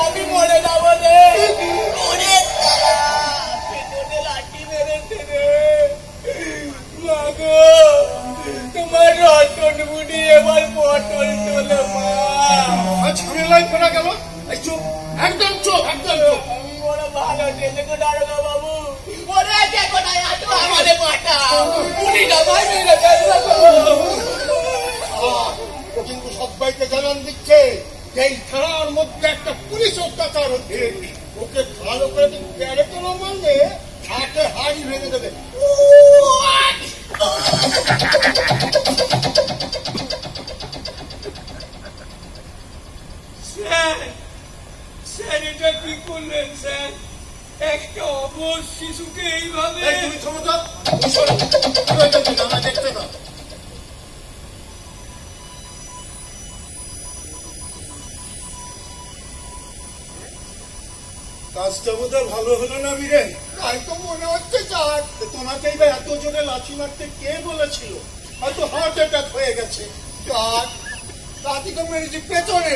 আমি মরে যাবো রে। লাঠি মেরেছে রে মাগো, তোমার রতন বুড়ি এবার পটল তোলে মা। ঝামেলায় পড়া গেল। চুপ, একদম চুপ, একদম চুপ। আমি বড় ভালো চেয়েছে গো দারোগা বাবু, ওরা যে কোথায় আছো আমাদের পাঠাও, উনি নামাই মেরে কিন্তু সবাইকে জানান দিচ্ছে যে এই থানার মধ্যে একটা পুলিশ অত্যাচার হচ্ছে। ওকে ভালো করে প্যারে কোনো মানলে হাতে হাড়ি ভেঙে দেবে। স্যার এটা কি করলেন স্যার? একটা অবশ শিশুকে এইভাবে। তুমি শোনো তো, দেখতে না। কাজটা বোধহয় ভালো হলো না বীরেন? তাই তো মনে হচ্ছে। স্যার তোমাকে এইবার এত জোরে লাঠি মারতে কে বলেছিল? হয়তো হার্ট অ্যাটাক হয়ে গেছে। স্যার লাঠি তো মেরেছি পেছনে,